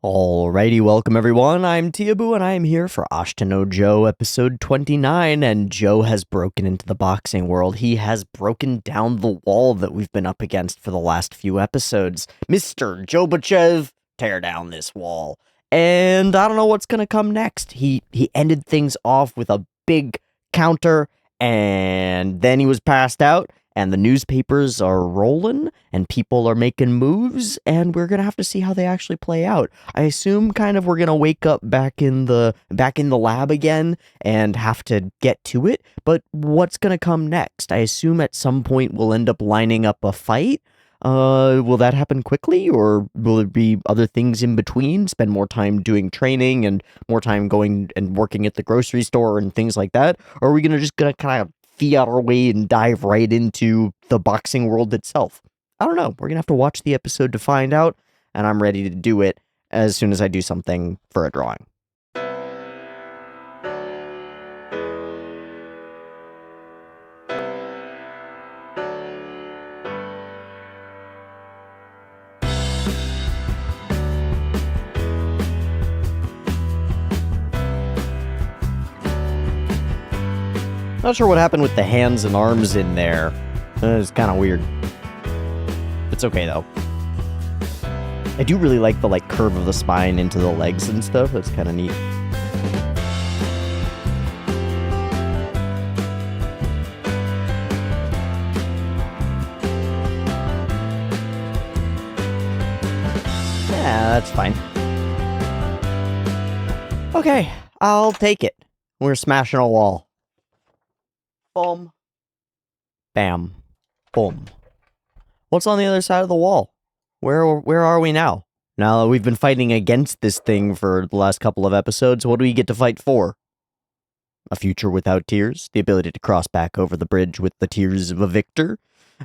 Alrighty, welcome everyone. I'm Teeaboo and I am here for Ashita no Joe episode 29, and Joe has broken into the boxing world. He has broken down the wall that we've been up against for the last few episodes. Mr. Jobachev, tear down this wall. And I don't know what's gonna come next. He ended things off with a big counter, and then he was passed out. And the newspapers are rolling, and people are making moves, and we're gonna have to see how they actually play out. I assume kind of we're gonna wake up back in the lab again and have to get to it. But what's gonna come next? I assume at some point we'll end up lining up a fight. Will that happen quickly, or will there be other things in between? Spend more time doing training and more time going and working at the grocery store and things like that? Or are we gonna kind of fiat our way and dive right into the boxing world itself? I don't know. We're gonna have to watch the episode to find out, and I'm ready to do it as soon as I do something for a drawing. Not sure what happened with the hands and arms in there. It's kind of weird. It's okay though. I do really like the curve of the spine into the legs and stuff. That's kind of neat. Yeah, that's fine. Okay, I'll take it. We're smashing a wall. Boom. Bam. Boom. What's on the other side of the wall? Where are we now? Now that we've been fighting against this thing for the last couple of episodes, what do we get to fight for? A future without tears? The ability to cross back over the bridge with the tears of a victor?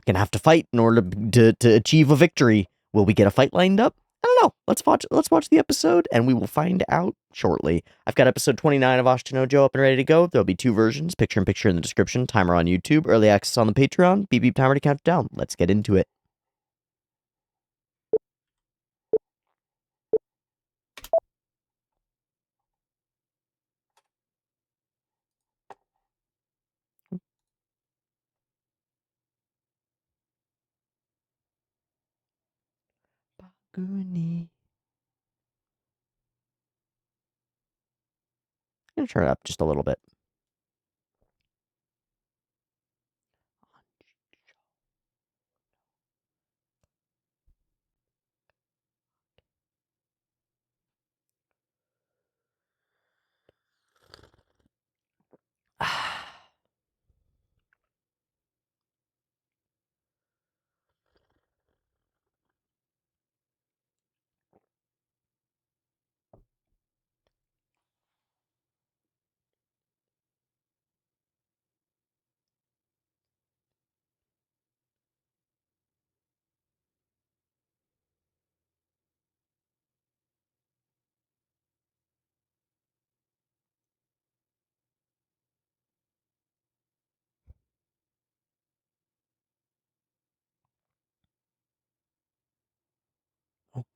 Gonna have to fight in order to achieve a victory. Will we get a fight lined up? I don't know. Let's watch the episode, and we will find out shortly. I've got episode 29 of Ashita no Joe up and ready to go. There'll be two versions, picture-in-picture in the description, timer on YouTube, early access on the Patreon, beep beep timer to count down. Let's get into it. Baguni. I'm gonna turn it up just a little bit.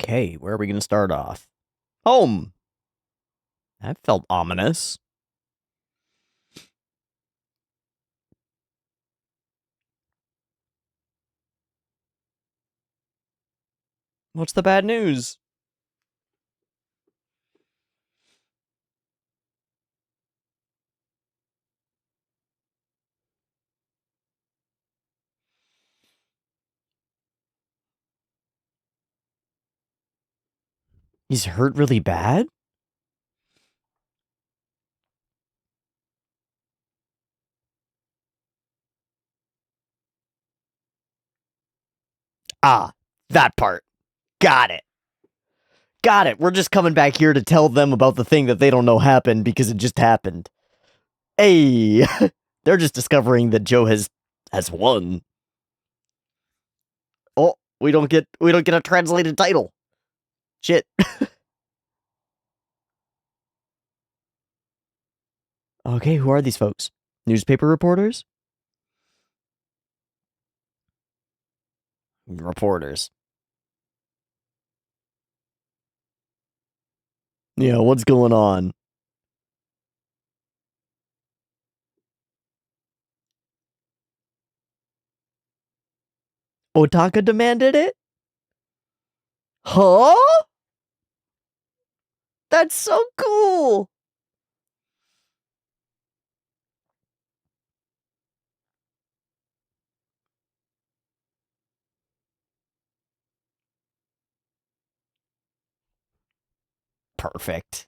Okay, where are we gonna start off? Home. That felt ominous. What's the bad news? He's hurt really bad? Ah, that part. Got it. Got it. We're just coming back here to tell them about the thing that they don't know happened because it just happened. Hey, they're just discovering that Joe has won. Oh, we don't get a translated title. Shit. Okay, who are these folks? Newspaper reporters? Reporters. Yeah, what's going on? Otaka demanded it? Huh? That's so cool! Perfect.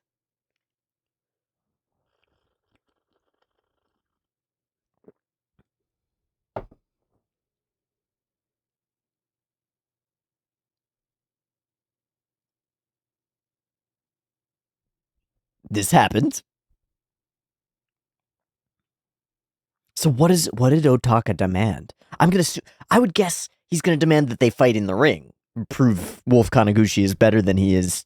This happened. So what did Otaka demand? I would guess he's gonna demand that they fight in the ring. Prove Wolf Kanaguchi is better than he is.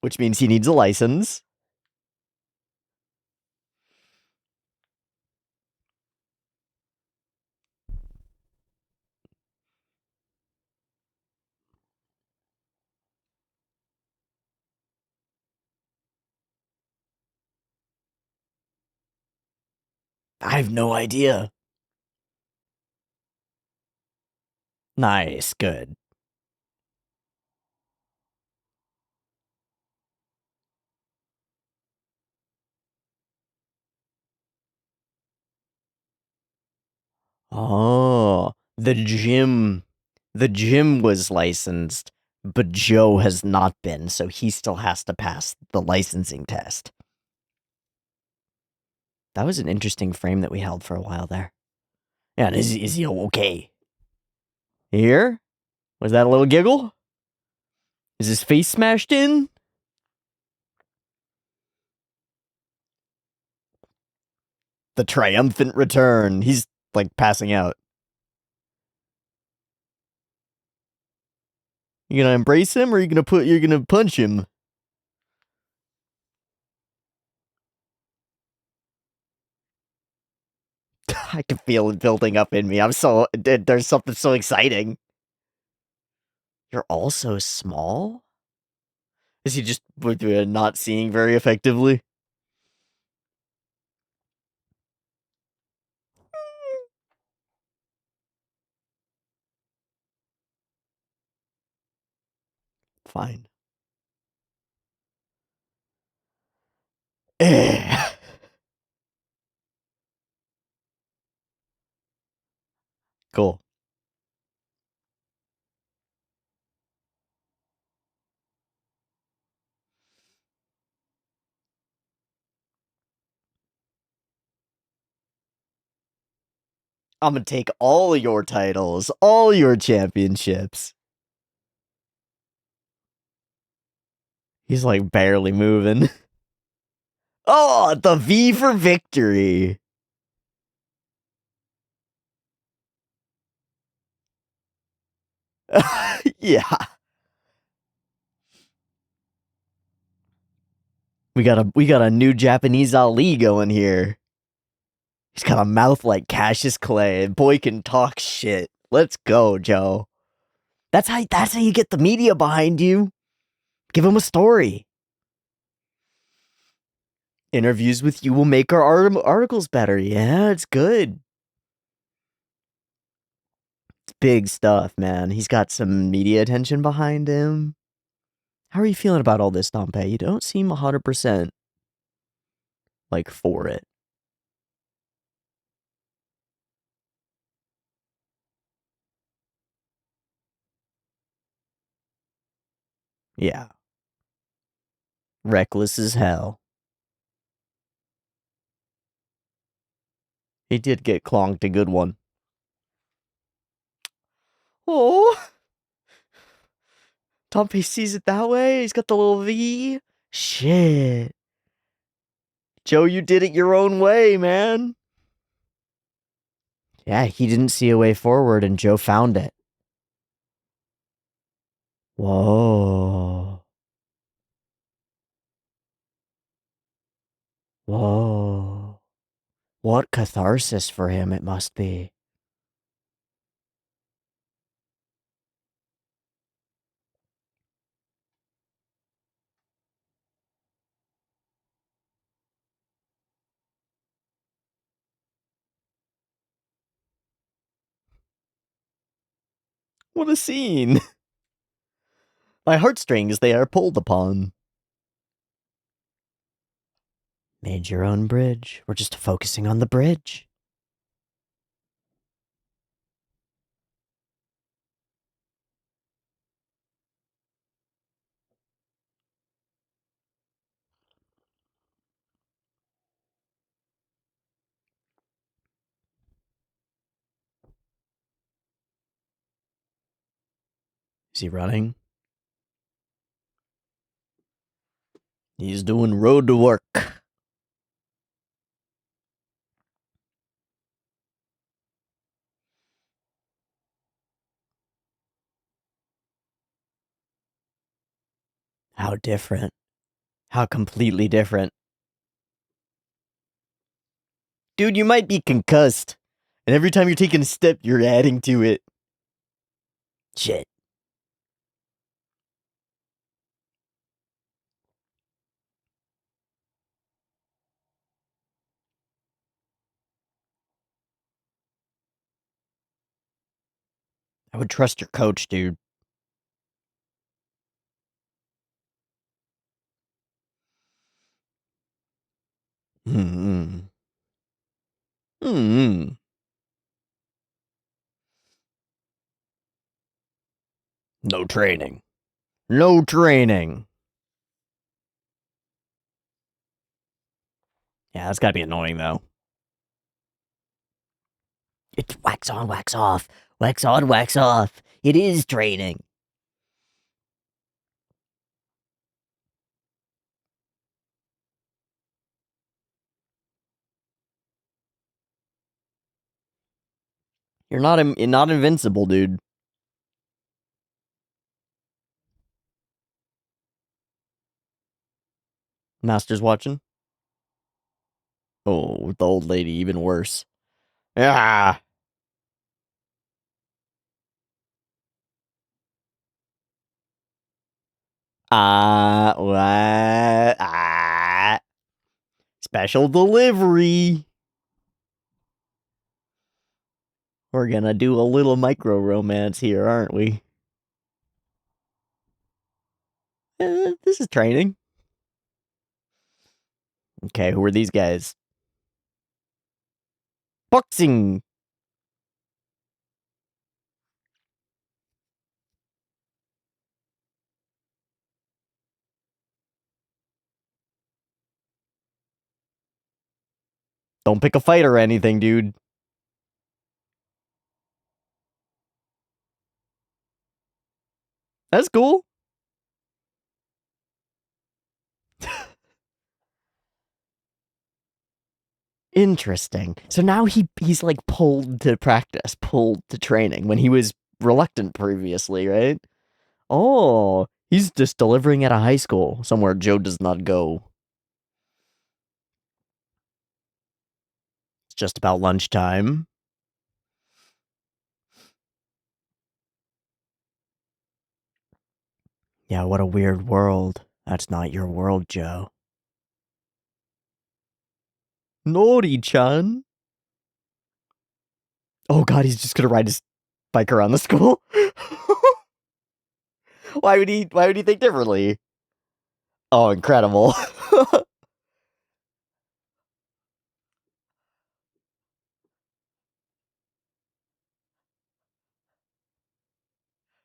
Which means he needs a license. I have no idea. Nice, good. Oh, the gym was licensed, but Joe has not been, so he still has to pass the licensing test. That was an interesting frame that we held for a while there. Yeah, and is he okay? Here? Was that a little giggle? Is his face smashed in? The triumphant return. He's like passing out. You gonna embrace him or you're gonna punch him? I can feel it building up in me. There's something so exciting. You're all so small? Is he just not seeing very effectively? Fine. Cool. I'm gonna take all your titles, all your championships. He's like barely moving. Oh, the V for victory. Yeah. We got a new Japanese Ali going here. He's got a mouth like Cassius Clay, and boy can talk shit. Let's go, Joe. That's how you get the media behind you. Give him a story. Interviews with you will make our articles better. Yeah, it's good. It's big stuff, man. He's got some media attention behind him. How are you feeling about all this, Dompe? You don't seem 100% like for it. Yeah. Reckless as hell. He did get clonked a good one. Oh, Dompe sees it that way. He's got the little V. Shit. Joe, you did it your own way, man. Yeah, he didn't see a way forward, and Joe found it. Whoa. Whoa. What catharsis for him it must be. What a scene. My heartstrings, they are pulled upon. Made your own bridge. We're just focusing on the bridge. Is he running? He's doing road to work. How different. How completely different. Dude, you might be concussed. And every time you're taking a step, you're adding to it. Shit. I would trust your coach, dude. Hmm. Hmm. No training. No training. Yeah, that's gotta be annoying, though. It's wax on, wax off. Wax on, wax off. It is training. You're not invincible, dude. Master's watching. Oh, with the old lady, even worse. Ah. What? Special delivery. We're gonna do a little micro romance here, aren't we? This is training. Okay, who are these guys? Boxing. Don't pick a fight or anything, dude. That's cool. Interesting. So now he's like pulled to practice, pulled to training when he was reluctant previously, right? Oh, he's just delivering at a high school somewhere Joe does not go. It's just about lunchtime. Yeah, what a weird world. That's not your world, Joe. Nori-chan. Oh god, he's just gonna ride his bike around the school? Why would he think differently? Oh, incredible.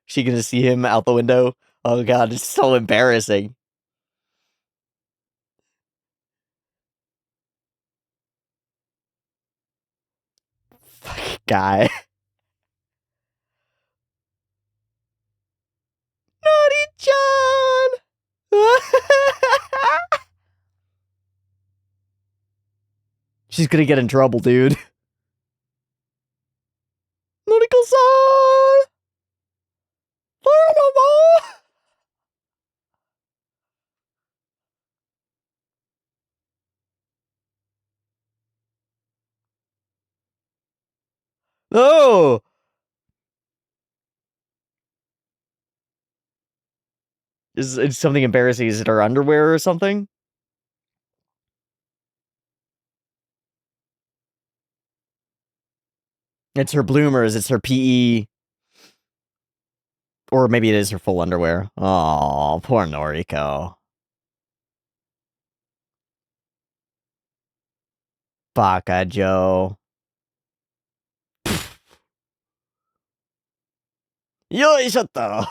She gonna see him out the window? Oh god, it's so embarrassing. Fucking guy. Nori-chan! She's gonna get in trouble, dude. Noriko-san! No! Is it something embarrassing? Is it her underwear or something? It's her bloomers, it's her PE. Or maybe it is her full underwear. Oh, poor Noriko. Baka Joe. Yoishoto!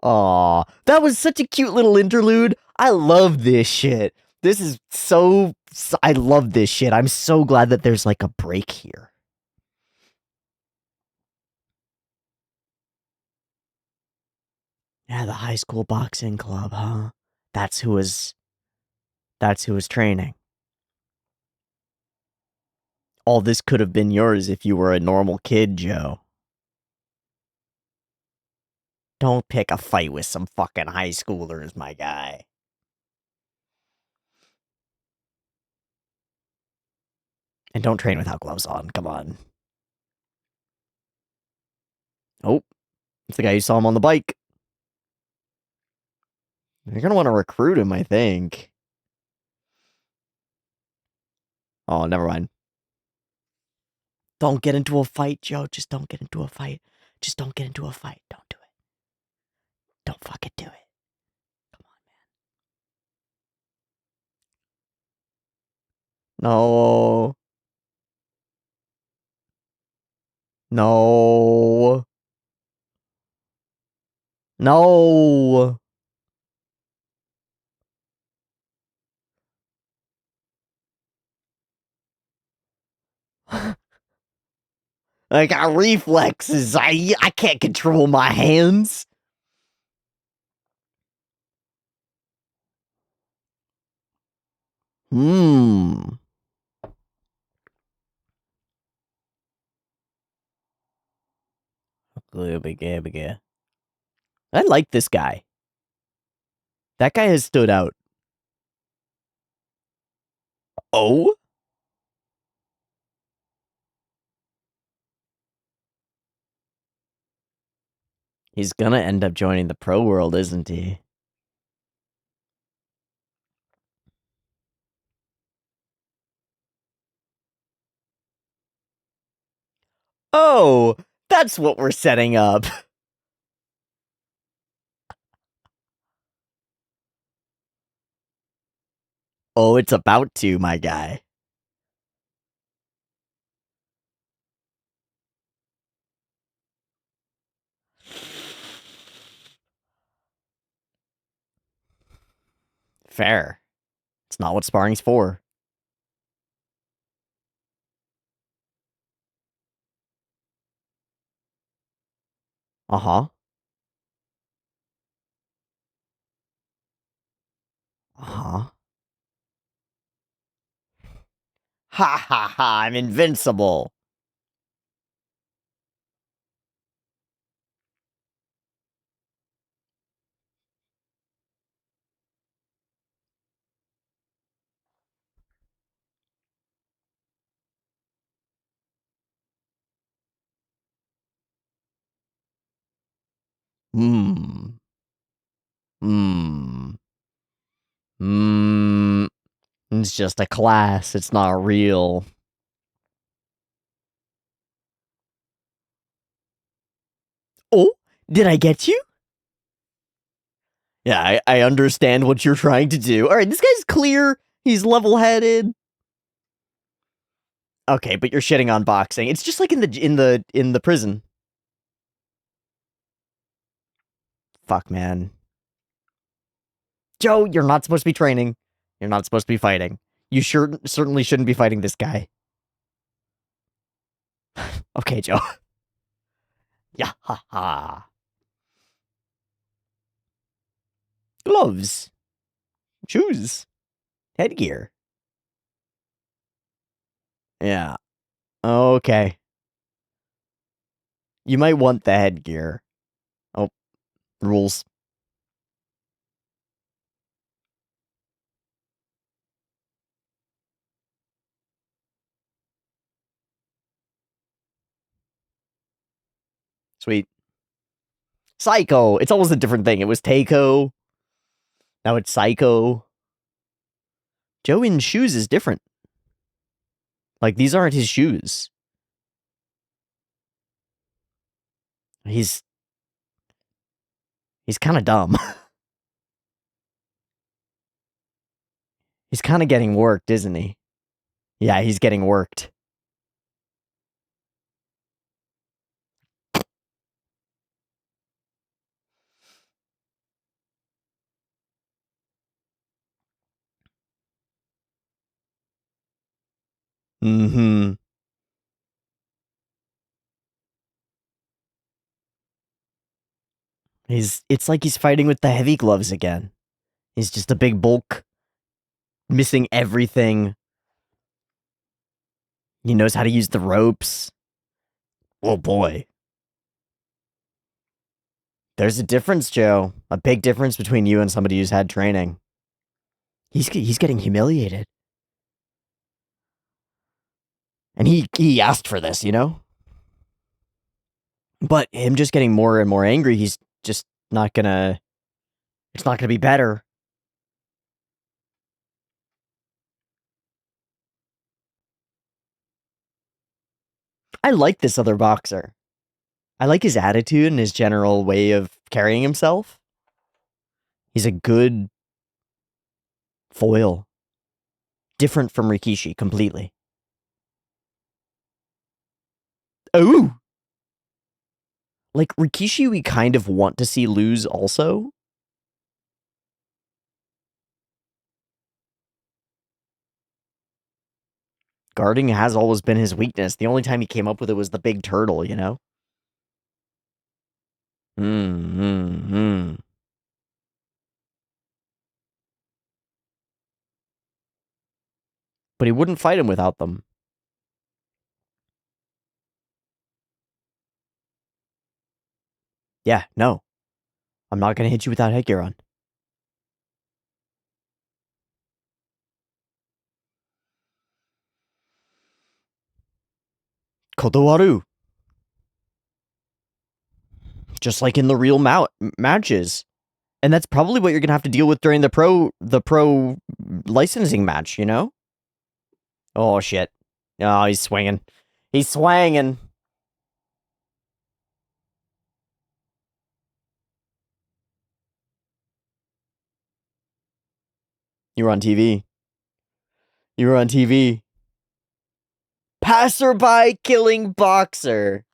Aw, that was such a cute little interlude. I love this shit. This is so... I love this shit. I'm so glad that there's like a break here. Yeah, the high school boxing club, huh? That's who was training. All this could have been yours if you were a normal kid, Joe. Don't pick a fight with some fucking high schoolers, my guy. And don't train without gloves on, come on. Oh, it's the guy you saw him on the bike. You're gonna want to recruit him, I think. Oh, never mind. Don't get into a fight, Joe. Just don't get into a fight. Just don't get into a fight. Don't do it. Don't fucking do it. Come on, man. No. No. No. I got reflexes. I can't control my hands. Hmm. I like this guy. That guy has stood out. Oh? He's gonna end up joining the pro world, isn't he? Oh, that's what we're setting up. Oh, it's about to, my guy. Fair. It's not what sparring's for. Uh-huh. Uh-huh. Ha ha ha, I'm invincible. Hmm. Hmm. Hmm. It's just a class. It's not real. Oh, did I get you? Yeah, I understand what you're trying to do. All right, this guy's clear. He's level-headed. Okay, but you're shitting on boxing. It's just like in the prison. Fuck, man. Joe, you're not supposed to be training. You're not supposed to be fighting. You certainly shouldn't be fighting this guy. Okay, Joe. Yeah, ha ha. Gloves. Shoes. Headgear. Yeah. Okay. You might want the headgear. Oh, rules. Sweet. Psycho. It's almost a different thing. It was Takeo. Now it's Psycho. Joe in shoes is different. Like, these aren't his shoes. He's kind of dumb. He's kind of getting worked, isn't he? Yeah, he's getting worked. Mm-hmm. It's like he's fighting with the heavy gloves again. He's just a big bulk, missing everything. He knows how to use the ropes. Oh boy. There's a difference, Joe. A big difference between you and somebody who's had training. He's getting humiliated. And he asked for this, you know? But him just getting more and more angry, he's just not gonna... It's not gonna be better. I like this other boxer. I like his attitude and his general way of carrying himself. He's a good foil. Different from Rikishi completely. Oh! Like, Rikishi we kind of want to see lose also. Guarding has always been his weakness. The only time he came up with it was the big turtle, you know? But he wouldn't fight him without them. Yeah, no. I'm not gonna hit you without headgear on. Kotowaru. Just like in the real matches. And that's probably what you're gonna have to deal with during the pro licensing match, you know? Oh shit. Oh, he's swinging. He's swanging. You were on TV. You were on TV. Passerby killing boxer.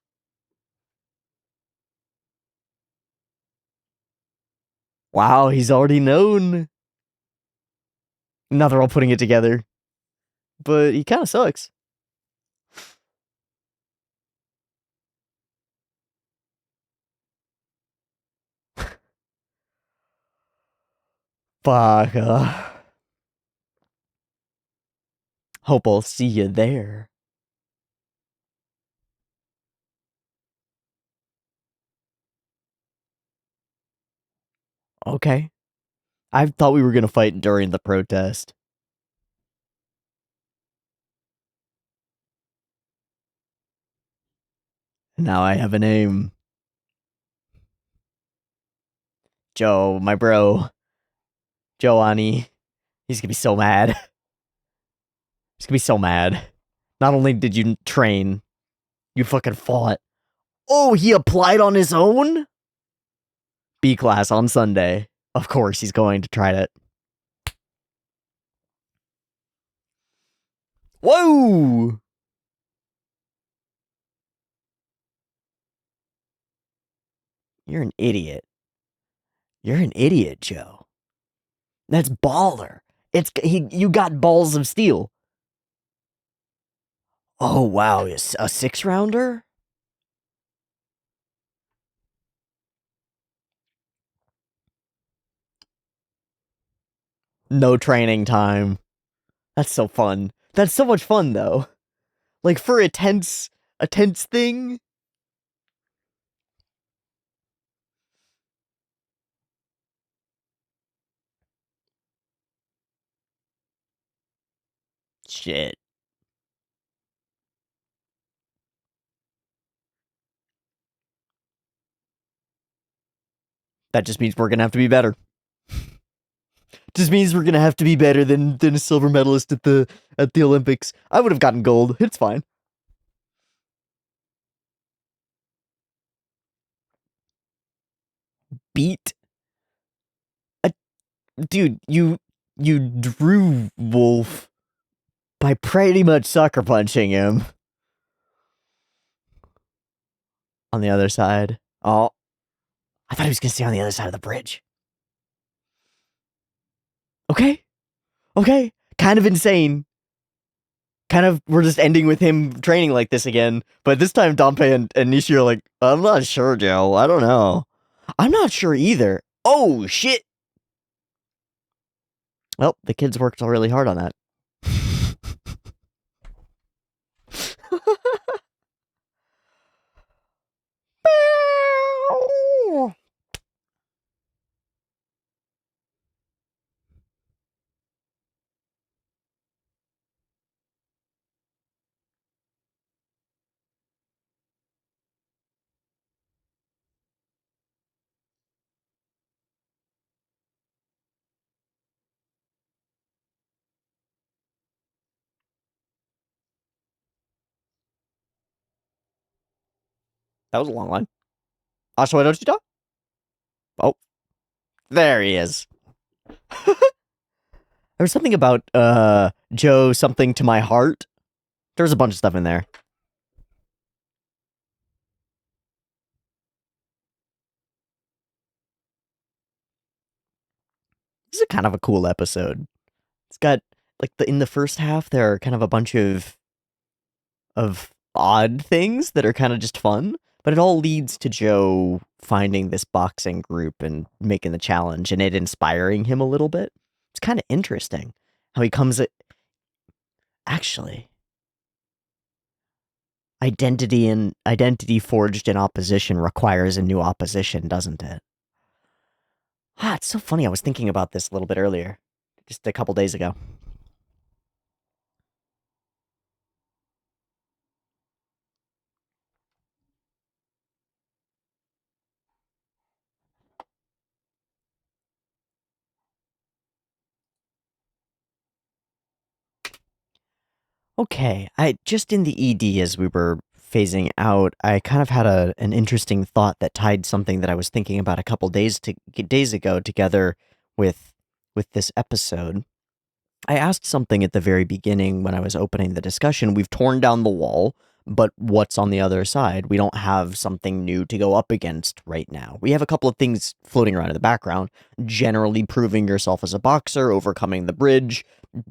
Wow, he's already known. Now they're all putting it together. But he kind of sucks. Fuck. Hope I'll see you there. Okay. I thought we were gonna fight during the protest. Now I have a name. Joe, my bro. Joanny. He's gonna be so mad. He's gonna be so mad. Not only did you train, you fucking fought. Oh, he applied on his own? B class on Sunday. Of course he's going to try it. Whoa! You're an idiot. You're an idiot, Joe. That's baller. You got balls of steel. Oh wow, a 6-rounder? No training time. That's so fun. That's so much fun though. Like for a tense thing. Shit. That just means we're gonna have to be better. Just means we're gonna have to be better than a silver medalist at the Olympics. I would have gotten gold. It's fine. beat a dude, you drew Wolf by pretty much sucker punching him on the other side. Oh, I thought he was gonna stay on the other side of the bridge. Okay. Okay. Kind of insane. Kind of, we're just ending with him training like this again. But this time, Dompe and Nishi are like, I'm not sure, Joe. I don't know. I'm not sure either. Oh, shit. Well, the kids worked really hard on that. That was a long line. Ashita? Oh, there he is. There was something about, Joe, something to my heart. There's a bunch of stuff in there. This is kind of a cool episode. It's got, like, in the first half, there are kind of a bunch of odd things that are kind of just fun, but it all leads to Joe finding this boxing group and making the challenge and it inspiring him a little bit. It's kind of interesting how he comes at actually identity forged in opposition requires a new opposition, doesn't it? Ah, it's so funny. I was thinking about this a little bit earlier, just a couple days ago. Okay, I just in the ED as we were phasing out, I kind of had an interesting thought that tied something that I was thinking about a couple days ago together with this episode. I asked something at the very beginning when I was opening the discussion. We've torn down the wall, but what's on the other side? We don't have something new to go up against right now. We have a couple of things floating around in the background, generally proving yourself as a boxer, overcoming the bridge,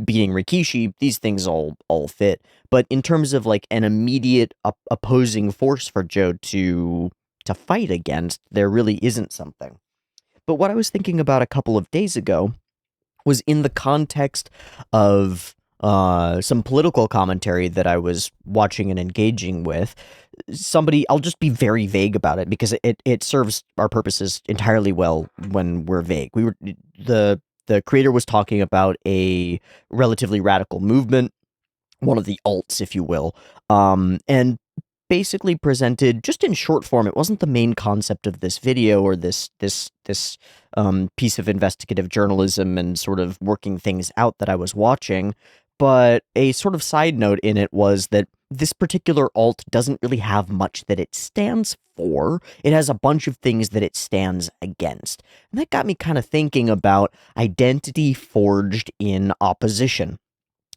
beating Rikishi. These things all fit. But in terms of like an immediate opposing force for Joe to fight against, there really isn't something. But what I was thinking about a couple of days ago was in the context of some political commentary that I was watching and engaging with. I'll just be very vague about it because it serves our purposes entirely well when we're vague. The creator was talking about a relatively radical movement, one of the alts, if you will, and basically presented just in short form. It wasn't the main concept of this video or this piece of investigative journalism and sort of working things out that I was watching, but a sort of side note in it was that this particular alt doesn't really have much that it stands for. It has a bunch of things that it stands against. And that got me kind of thinking about identity forged in opposition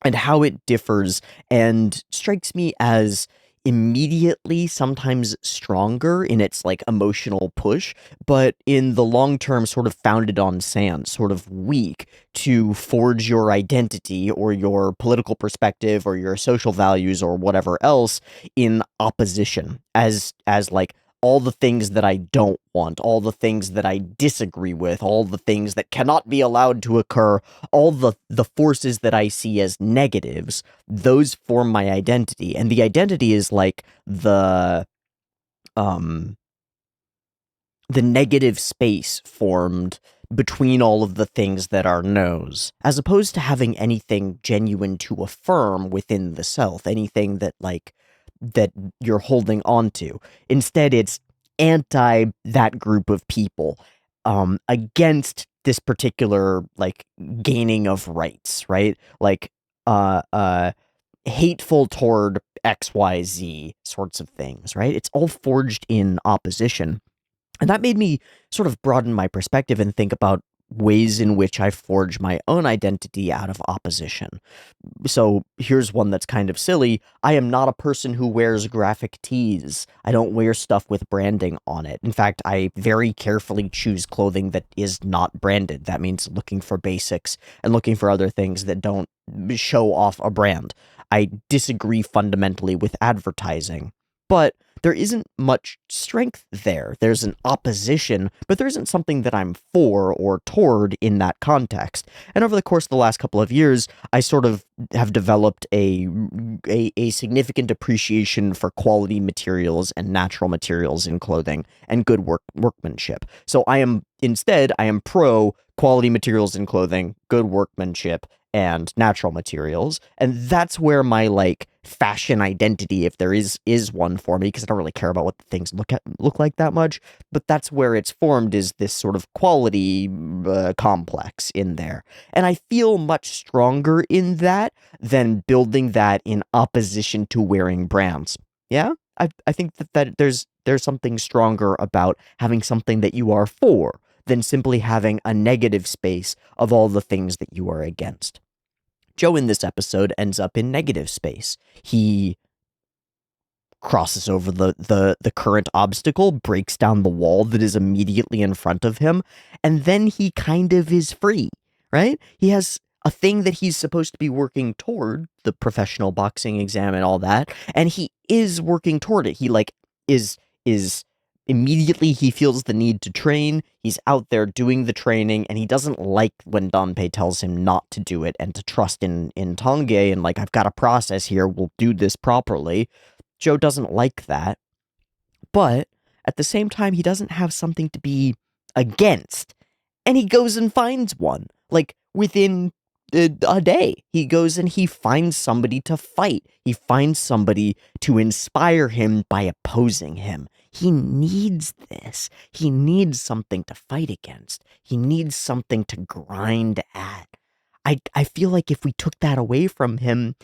and how it differs and strikes me as immediately sometimes stronger in its like emotional push, but in the long term sort of founded on sand, sort of weak to forge your identity or your political perspective or your social values or whatever else in opposition as like all the things that I don't want, all the things that I disagree with, all the things that cannot be allowed to occur, all the forces that I see as negatives, those form my identity. And the identity is like the negative space formed between all of the things that are no's, as opposed to having anything genuine to affirm within the self, anything that like that you're holding on to. Instead, it's anti that group of people, against this particular like gaining of rights, right? Like hateful toward XYZ sorts of things, right? It's all forged in opposition. And that made me sort of broaden my perspective and think about ways in which I forge my own identity out of opposition. So here's one that's kind of silly. I am not a person who wears graphic tees. I don't wear stuff with branding on it. In fact, I very carefully choose clothing that is not branded. That means looking for basics and looking for other things that don't show off a brand. I disagree fundamentally with advertising, but there isn't much strength there. There's an opposition, but there isn't something that I'm for or toward in that context. And over the course of the last couple of years, I sort of have developed a significant appreciation for quality materials and natural materials in clothing and good workmanship. So I am pro quality materials in clothing, good workmanship, and natural materials. And that's where my like fashion identity, if there is one for me, because I don't really care about what the things look like that much, but that's where it's formed, is this sort of quality complex in there. And I feel much stronger in that than building that in opposition to wearing brands. Yeah? I think that there's something stronger about having something that you are for than simply having a negative space of all the things that you are against. Joe in this episode ends up in negative space. He crosses over the current obstacle, breaks down the wall that is immediately in front of him, and then he kind of is free, right? He has a thing that he's supposed to be working toward, the professional boxing exam and all that, and he is working toward it. He like is immediately he feels the need to train. He's out there doing the training, and he doesn't like when Danpei tells him not to do it and to trust in Tange and like, I've got a process here, we'll do this properly. Joe doesn't like that, but at the same time, he doesn't have something to be against, and he goes and finds one. Like, within a day, he goes and he finds somebody to fight. He finds somebody to inspire him by opposing him. He needs this. He needs something to fight against. He needs something to grind at. I feel like if we took that away from him,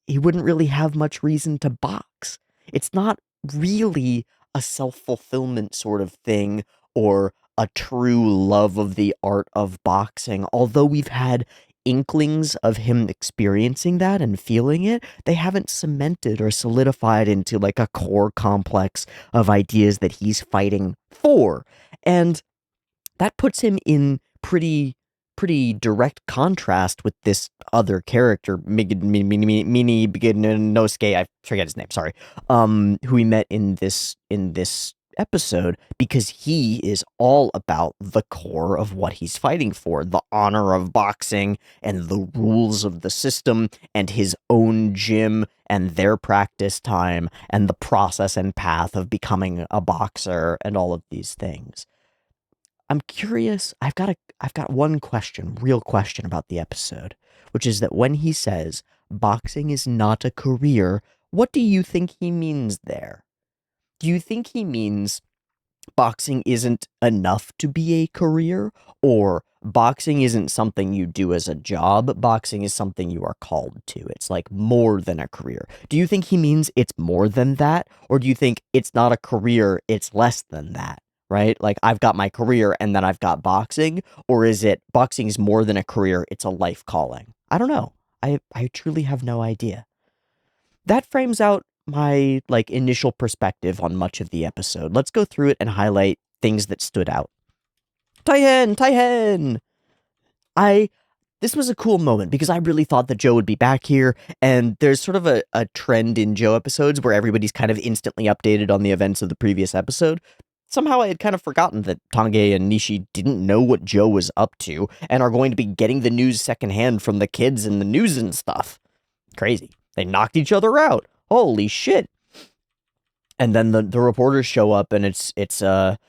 he wouldn't really have much reason to box. It's not really a self-fulfillment sort of thing or a true love of the art of boxing. Although we've had inklings of him experiencing that and feeling it, they haven't cemented or solidified into like a core complex of ideas that he's fighting for. And that puts him in pretty direct contrast with this other character, Mini Nosuke, I forget his name, sorry, who we met in this episode, because he is all about the core of what he's fighting for, the honor of boxing and the rules of the system and his own gym and their practice time and the process and path of becoming a boxer and all of these things. I'm curious. I've got one question, real question about the episode, which is that when he says boxing is not a career, what do you think he means there? Do you think he means boxing isn't enough to be a career, or boxing isn't something you do as a job, boxing is something you are called to? It's like more than a career. Do you think he means it's more than that, or do you think it's not a career, it's less than that? Right? Like, I've got my career and then I've got boxing, or is it boxing is more than a career, it's a life calling? I don't know. I truly have no idea. That frames out my like initial perspective on much of the episode. Let's go through it and highlight things that stood out. Taihen! This was a cool moment because I really thought that Joe would be back here, and there's sort of a trend in Joe episodes where everybody's kind of instantly updated on the events of the previous episode. Somehow I had kind of forgotten that Tange and Nishi didn't know what Joe was up to and are going to be getting the news secondhand from the kids in the news and stuff. Crazy. They knocked each other out. Holy shit. And then the reporters show up and it's a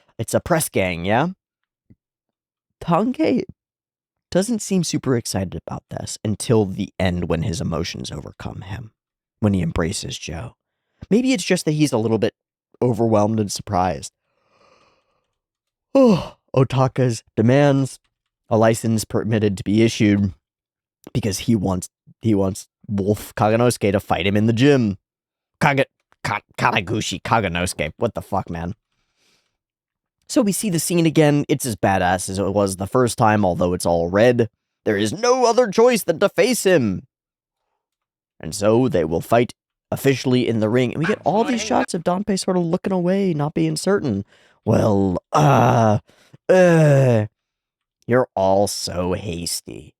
press gang, yeah? Tange doesn't seem super excited about this until the end when his emotions overcome him, when he embraces Joe. Maybe it's just that he's a little bit overwhelmed and surprised. Oh, Otaka's demands a license permitted to be issued because he wants Wolf Kaganosuke to fight him in the gym. Kanaguchi Kaganosuke. What the fuck, man? So we see the scene again. It's as badass as it was the first time, although it's all red. There is no other choice than to face him. And so they will fight officially in the ring. And we get all these shots of Dompe sort of looking away, not being certain. Well, you're all so hasty.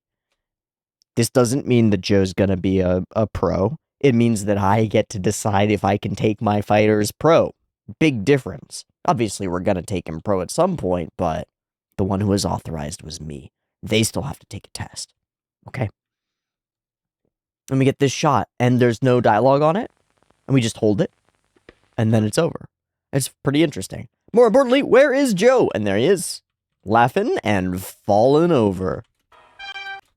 This doesn't mean that Joe's gonna be a pro. It means that I get to decide if I can take my fighters pro. Big difference. Obviously, we're gonna take him pro at some point, but the one who was authorized was me. They still have to take a test. Okay? And we get this shot, and there's no dialogue on it, and we just hold it, and then it's over. It's pretty interesting. More importantly, where is Joe? And there he is, laughing and falling over.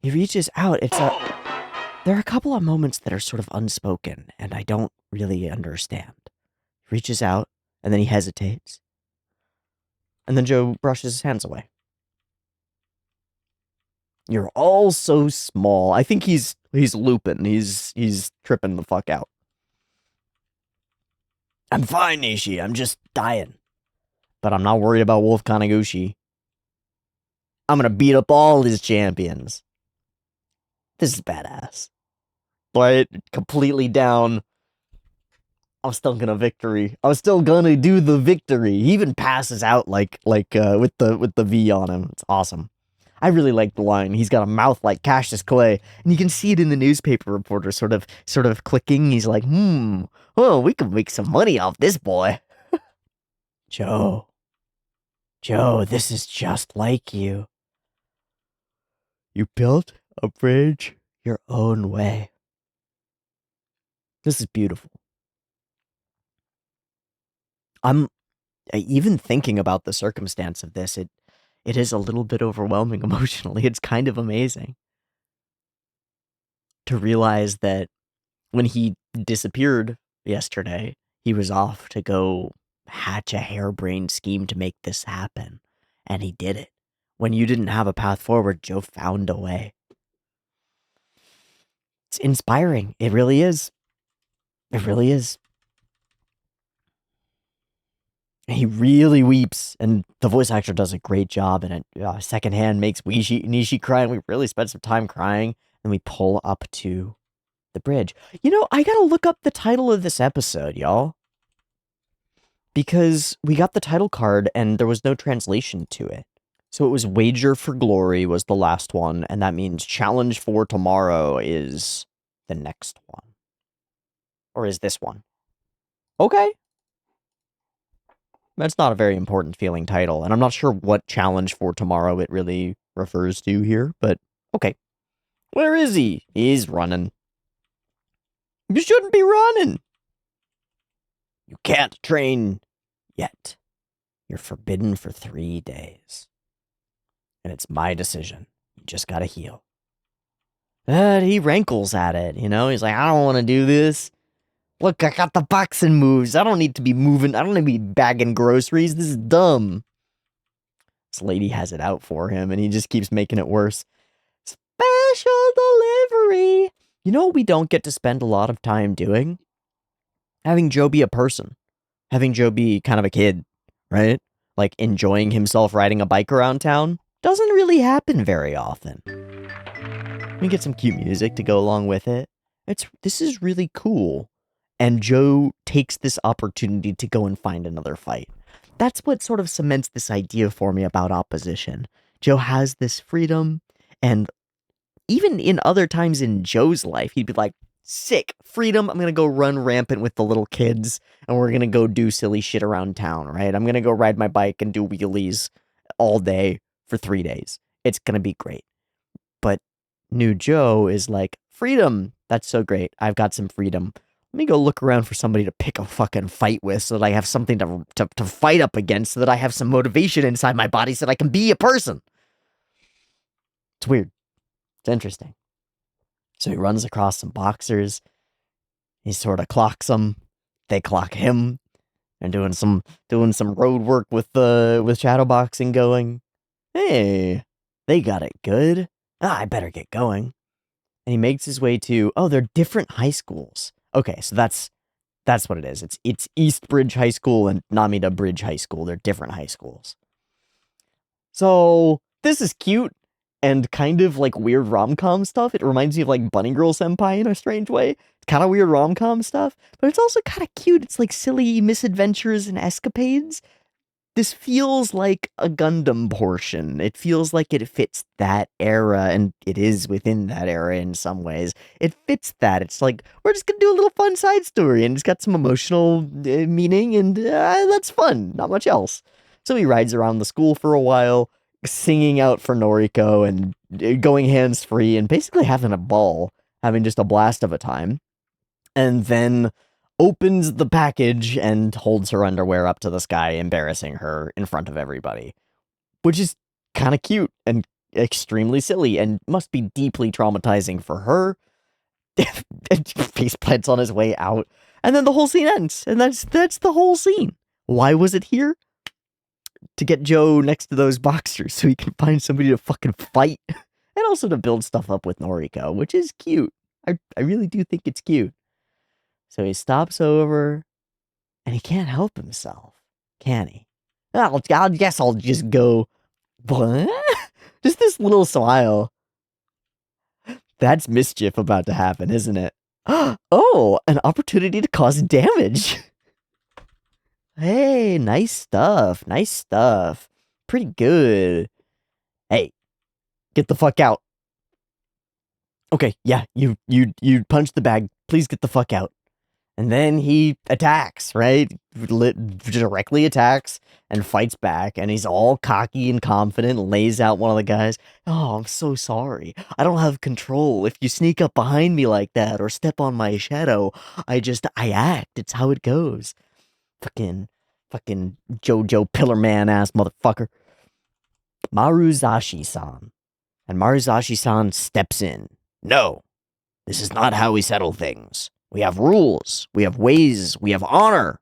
He reaches out. There are a couple of moments that are sort of unspoken, and I don't really understand. He reaches out, and then he hesitates. And then Joe brushes his hands away. You're all so small. I think he's looping. He's tripping the fuck out. I'm fine, Nishi. I'm just dying. But I'm not worried about Wolf Kaneguchi. I'm gonna beat up all his champions. This is badass. Right? Completely down. I'm still gonna victory. I was still gonna do the victory. He even passes out like with the V on him. It's awesome. I really like the line. He's got a mouth like Cassius Clay, and you can see it in the newspaper reporter sort of clicking. He's like, oh, we can make some money off this boy. Joe, this is just like you. You built a bridge your own way. This is beautiful. I'm even thinking about the circumstance of this. It is a little bit overwhelming emotionally. It's kind of amazing to realize that when he disappeared yesterday, he was off to go hatch a harebrained scheme to make this happen. And he did it. When you didn't have a path forward, Joe found a way. It's inspiring. It really is. It really is. He really weeps, and the voice actor does a great job, and it secondhand makes Nishi cry, and we really spend some time crying, and we pull up to the bridge. You know, I gotta look up the title of this episode, y'all. Because we got the title card, and there was no translation to it. So it was Wager for Glory was the last one, and that means Challenge for Tomorrow is the next one. Or is this one? Okay. That's not a very important feeling title, and I'm not sure what Challenge for Tomorrow it really refers to here, but okay. Where is he? He's running. You shouldn't be running. You can't train yet. You're forbidden for 3 days. And it's my decision. You just gotta heal. But he rankles at it, you know? He's like, I don't want to do this. Look, I got the boxing moves. I don't need to be moving. I don't need to be bagging groceries. This is dumb. This lady has it out for him, and he just keeps making it worse. Special delivery. You know what we don't get to spend a lot of time doing? Having Joe be a person. Having Joe be kind of a kid, right? Like enjoying himself riding a bike around town. Doesn't really happen very often. We get some cute music to go along with it. This is really cool. And Joe takes this opportunity to go and find another fight. That's what sort of cements this idea for me about opposition. Joe has this freedom, and even in other times in Joe's life, he'd be like, sick, freedom, I'm gonna go run rampant with the little kids, and we're gonna go do silly shit around town, right? I'm gonna go ride my bike and do wheelies all day for 3 days. It's gonna be great. But new Joe is like, freedom, that's so great, I've got some freedom. Let me go look around for somebody to pick a fucking fight with so that I have something to fight up against, so that I have some motivation inside my body so that I can be a person. It's weird. It's interesting. So he runs across some boxers. He sort of clocks them. They clock him. They're doing some road work with shadowboxing going. Hey, they got it good. I better get going. And he makes his way to, they're different high schools. Okay, so that's That's what it is. It's East Bridge High School and Namida Bridge High School. They're different high schools. So this is cute and kind of like weird rom-com stuff. It reminds me of like Bunny Girl Senpai in a strange way. It's kind of weird rom-com stuff, but it's also kind of cute. It's like silly misadventures and escapades. This feels like a Gundam portion. It feels like it fits that era, and it is within that era in some ways. It fits that. It's like, we're just gonna do a little fun side story, and it's got some emotional meaning, and that's fun. Not much else. So he rides around the school for a while, singing out for Noriko, and going hands-free, and basically having a ball, having just a blast of a time. And then opens the package and holds her underwear up to the sky, embarrassing her in front of everybody. Which is kind of cute and extremely silly and must be deeply traumatizing for her. Face plants on his way out. And then the whole scene ends. And that's the whole scene. Why was it here? To get Joe next to those boxers so he can find somebody to fucking fight. And also to build stuff up with Noriko, which is cute. I really do think it's cute. So he stops over, and he can't help himself, can he? I guess I'll just go, what? Just this little smile. That's mischief about to happen, isn't it? Oh, an opportunity to cause damage. Hey, nice stuff, nice stuff. Pretty good. Hey, get the fuck out. Okay, yeah, you punched the bag. Please get the fuck out. And then he attacks, right? Directly attacks and fights back. And he's all cocky and confident, lays out one of the guys. Oh, I'm so sorry. I don't have control. If you sneak up behind me like that or step on my shadow, I act. It's how it goes. Fucking JoJo Pillar Man ass motherfucker. Maruzashi-san. And Maruzashi-san steps in. No, this is not how we settle things. We have rules, we have ways, we have honor.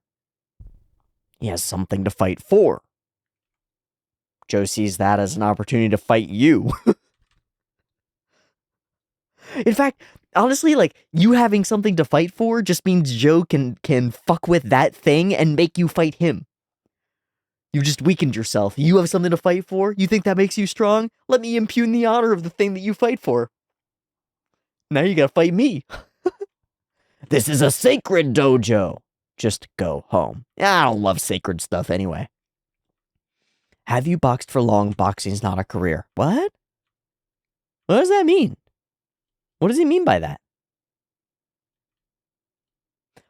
He has something to fight for. Joe sees that as an opportunity to fight you. In fact, honestly, like, you having something to fight for just means Joe can fuck with that thing and make you fight him. You just weakened yourself. You have something to fight for? You think that makes you strong? Let me impugn the honor of the thing that you fight for. Now you gotta fight me. This is a sacred dojo. Just go home. I don't love sacred stuff anyway. Have you boxed for long? Boxing's not a career. What? What does that mean? What does he mean by that?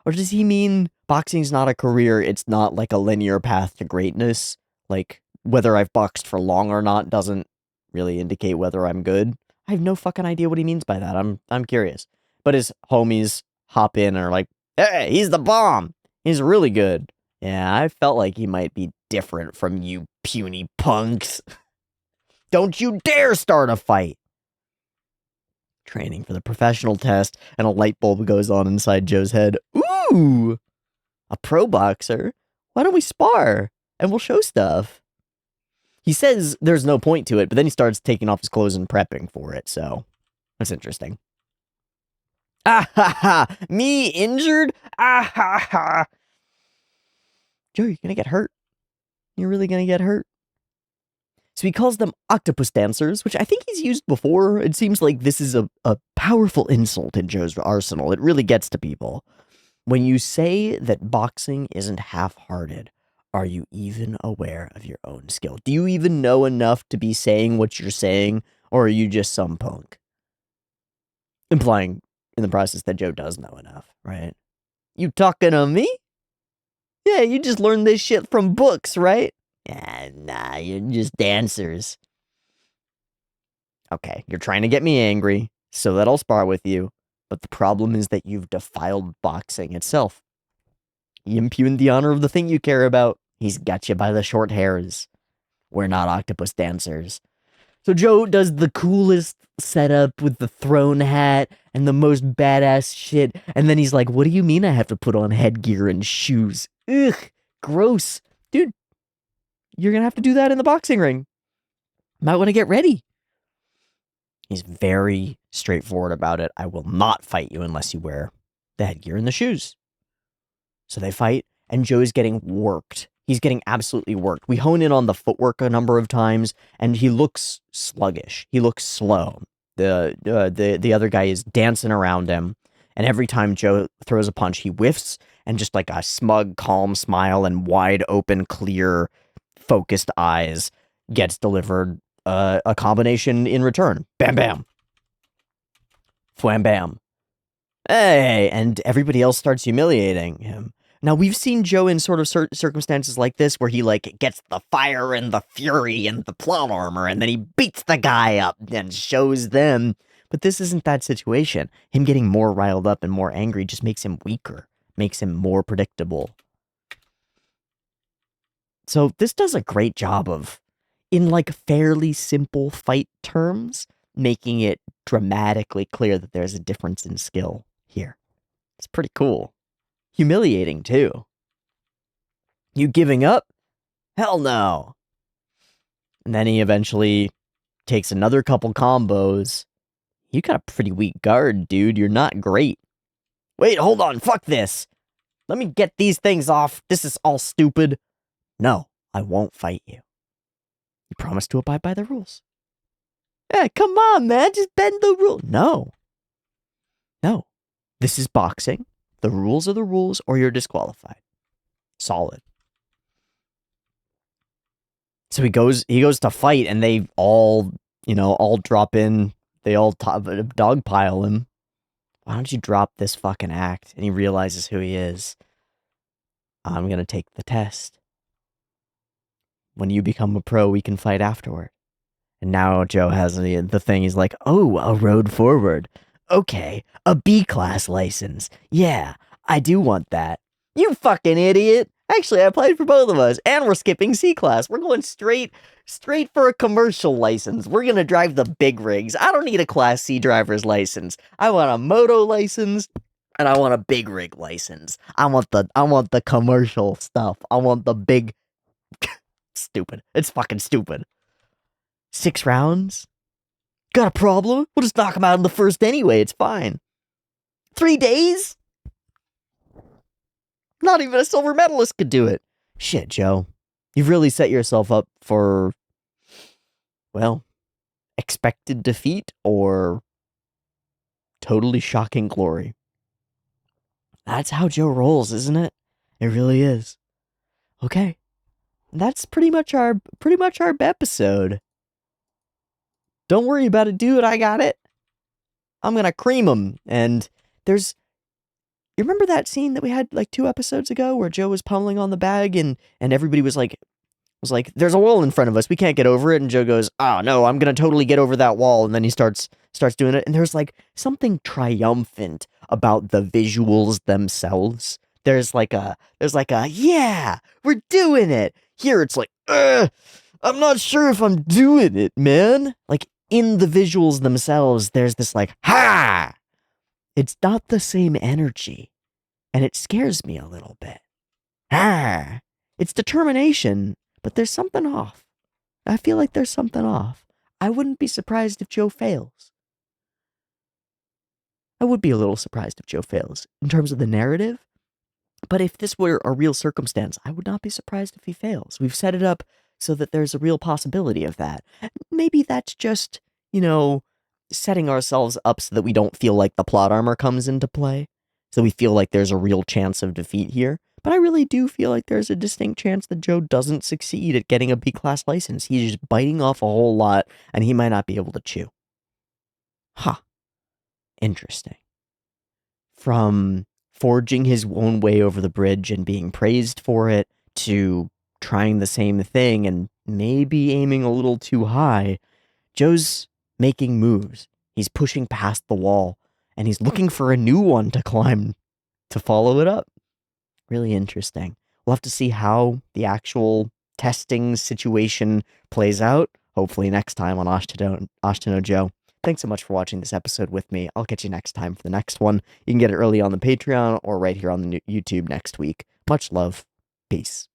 Or does he mean boxing's not a career, it's not like a linear path to greatness? Like, whether I've boxed for long or not doesn't really indicate whether I'm good? I have no fucking idea what he means by that. I'm curious. But his homies hop in and are like, hey, he's the bomb. He's really good. Yeah, I felt like he might be different from you puny punks. Don't you dare start a fight. Training for the professional test, and a light bulb goes on inside Joe's head. Ooh, a pro boxer? Why don't we spar? And we'll show stuff. He says there's no point to it, but then he starts taking off his clothes and prepping for it, so that's interesting. Ah ha ha! Me injured? Ah ha ha! Joe, you're gonna get hurt. You're really gonna get hurt. So he calls them octopus dancers, which I think he's used before. It seems like this is a powerful insult in Joe's arsenal. It really gets to people. When you say that boxing isn't half-hearted, are you even aware of your own skill? Do you even know enough to be saying what you're saying, or are you just some punk? Implying in the process that Joe does know enough, right? You talking to me? Yeah, you just learned this shit from books, right? Yeah, nah, you're just dancers. Okay, you're trying to get me angry, so that I'll spar with you. But the problem is that you've defiled boxing itself. You impugned the honor of the thing you care about. He's got you by the short hairs. We're not octopus dancers. So Joe does the coolest setup with the throne hat and the most badass shit. And then he's like, what do you mean I have to put on headgear and shoes? Ugh, gross. Dude, you're going to have to do that in the boxing ring. Might want to get ready. He's very straightforward about it. I will not fight you unless you wear the headgear and the shoes. So they fight, and Joe's getting worked. He's getting absolutely worked. We hone in on the footwork a number of times, and he looks sluggish. He looks slow. The other guy is dancing around him, and every time Joe throws a punch, he whiffs, and just like a smug, calm smile and wide open, clear, focused eyes gets delivered a combination in return. Bam, bam. Fwam, bam. Hey, and everybody else starts humiliating him. Now, we've seen Joe in sort of circumstances like this where he, like, gets the fire and the fury and the plot armor, and then he beats the guy up and shows them. But this isn't that situation. Him getting more riled up and more angry just makes him weaker, makes him more predictable. So this does a great job of, in, like, fairly simple fight terms, making it dramatically clear that there's a difference in skill here. It's pretty cool. Humiliating, too. You giving up? Hell no. And then he eventually takes another couple combos. You got a pretty weak guard, dude. You're not great. Wait, hold on. Fuck this. Let me get these things off. This is all stupid. No, I won't fight you. You promised to abide by the rules. Hey, come on, man. Just bend the rule. No. No. This is boxing. The rules are the rules, or you're disqualified. Solid. So he goes to fight, and they all drop in. They all dogpile him. Why don't you drop this fucking act? And he realizes who he is. I'm gonna take the test. When you become a pro, we can fight afterward. And now Joe has the thing. He's like, oh, a road forward. Okay, a B-class license. Yeah, I do want that. You fucking idiot. Actually, I applied for both of us, and we're skipping C-class. We're going straight for a commercial license. We're gonna drive the big rigs. I don't need a Class C driver's license. I want a moto license, and I want a big rig license. I want the commercial stuff. I want the big... Stupid. It's fucking stupid. 6 rounds? Got a problem? We'll just knock him out in the first anyway. It's fine. 3 days? Not even a silver medalist could do it. Shit, Joe. You've really set yourself up for, well, expected defeat or totally shocking glory. That's how Joe rolls, isn't it? It really is. Okay. That's pretty much our episode. Don't worry about it, dude. I got it. I'm gonna cream him. And you remember that scene that we had like 2 episodes ago where Joe was pummeling on the bag and everybody was like, there's a wall in front of us. We can't get over it. And Joe goes, oh no, I'm gonna totally get over that wall. And then he starts doing it. And there's like something triumphant about the visuals themselves. There's like a, yeah, we're doing it. Here it's like, I'm not sure if I'm doing it, man. Like, in the visuals themselves, there's this like, ha! It's not the same energy. And it scares me a little bit. Ha! It's determination, but there's something off. I feel like there's something off. I wouldn't be surprised if Joe fails. I would be a little surprised if Joe fails in terms of the narrative. But if this were a real circumstance, I would not be surprised if he fails. We've set it up so that there's a real possibility of that. Maybe that's just, setting ourselves up so that we don't feel like the plot armor comes into play. So we feel like there's a real chance of defeat here. But I really do feel like there's a distinct chance that Joe doesn't succeed at getting a B-class license. He's just biting off a whole lot, and he might not be able to chew. Huh. Interesting. From forging his own way over the bridge and being praised for it, to trying the same thing and maybe aiming a little too high, Joe's making moves. He's pushing past the wall, and he's looking for a new one to climb to follow it up. Really interesting. We'll have to see how the actual testing situation plays out, hopefully next time on Ashita no Joe. Thanks so much for watching this episode with me. I'll catch you next time for the next one. You can get it early on the Patreon or right here on the YouTube next week. Much love. Peace.